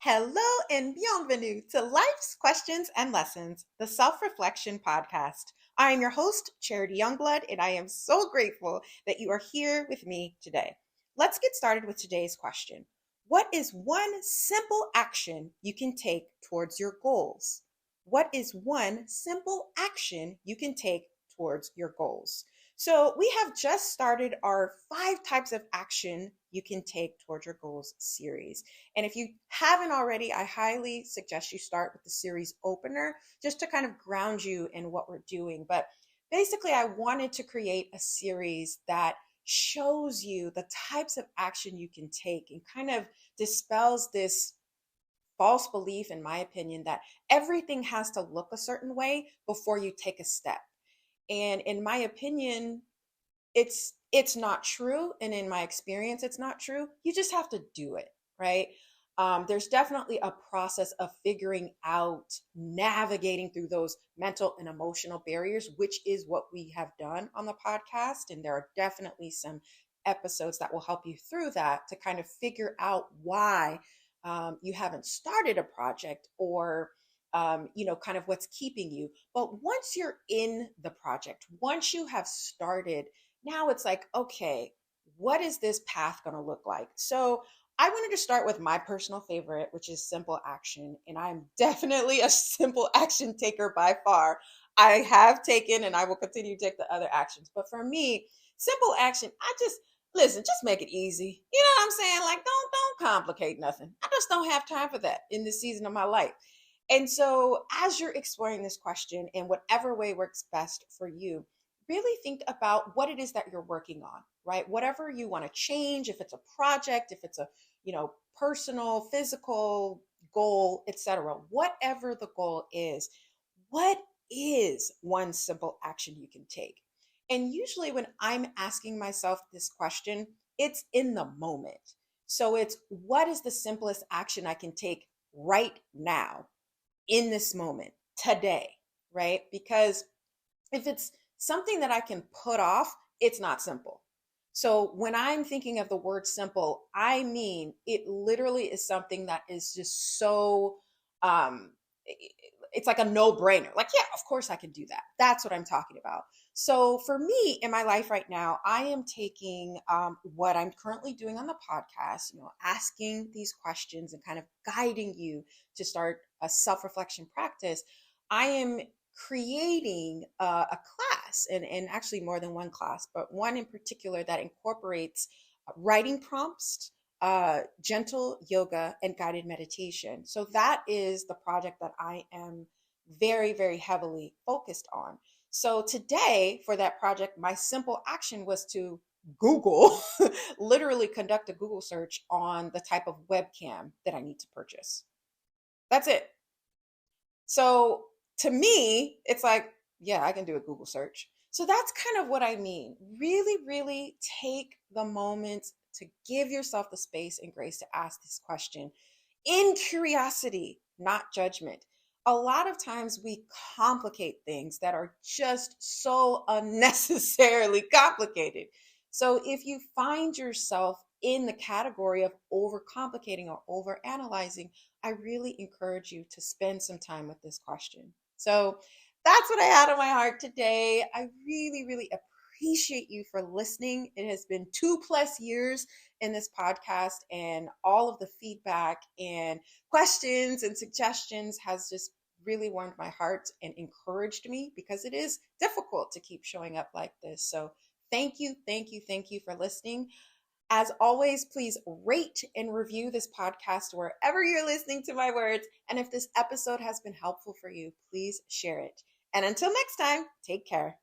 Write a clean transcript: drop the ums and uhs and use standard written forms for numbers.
Hello and bienvenue to Life's Questions and Lessons, the Self Reflection Podcast. I am your host, Charity Youngblood, and I am so grateful that you are here with me today. Let's get started with today's question. What is one simple action you can take towards your goals? What is one simple action you can take towards your goals? So, we have just started our 5 types of action you can take towards your goals series. And if you haven't already, I highly suggest you start with the series opener just to kind of ground you in what we're doing. But basically, I wanted to create a series that shows you the types of action you can take and kind of dispels this false belief, in my opinion, that everything has to look a certain way before you take a step. And in my opinion, it's not true, and in my experience it's not true. You just have to do it, right? There's definitely a process of figuring out, navigating through those mental and emotional barriers, which is what we have done on the podcast, and there are definitely some episodes that will help you through that to kind of figure out why you haven't started a project, or kind of what's keeping you. But once you're in the project, once you have started, now it's like, okay, what is this path going to look like? So I wanted to start with my personal favorite, which is simple action. And I'm definitely a simple action taker by far. I have taken and I will continue to take the other actions. But for me, simple action, I just listen, just make it easy. You know what I'm saying? Like, don't complicate nothing. I just don't have time for that in this season of my life. And so, as you're exploring this question in whatever way works best for you, really think about what it is that you're working on, right? Whatever you want to change, if it's a project, if it's a, personal, physical goal, etc. Whatever the goal is, what is one simple action you can take? And usually when I'm asking myself this question, it's in the moment. So it's, what is the simplest action I can take right now, in this moment, today, right? Because if it's something that I can put off, it's not simple. So when I'm thinking of the word simple, I mean it literally is something that is just so um it's like a no-brainer. Like, yeah, of course I can do that. That's what I'm talking about. So for me in my life right now, I am taking what I'm currently doing on the podcast, asking these questions and kind of guiding you to start a self-reflection practice. I am creating a class, and actually more than one class, but one in particular that incorporates writing prompts, gentle yoga, and guided meditation. So that is the project that I am very, very heavily focused on. So today, for that project, my simple action was to Google, literally conduct a Google search on the type of webcam that I need to purchase. That's it. So to me, it's like, yeah, I can do a Google search. So that's kind of what I mean. Really, really take the moment to give yourself the space and grace to ask this question in curiosity, not judgment. A lot of times we complicate things that are just so unnecessarily complicated. So if you find yourself in the category of overcomplicating or overanalyzing, I really encourage you to spend some time with this question. So that's what I had on my heart today. I really, really appreciate you for listening. It has been 2+ years in this podcast, and all of the feedback and questions and suggestions has just really warmed my heart and encouraged me, because it is difficult to keep showing up like this. So thank you, thank you, thank you for listening. As always, please rate and review this podcast wherever you're listening to my words. And if this episode has been helpful for you, please share it. And until next time, take care.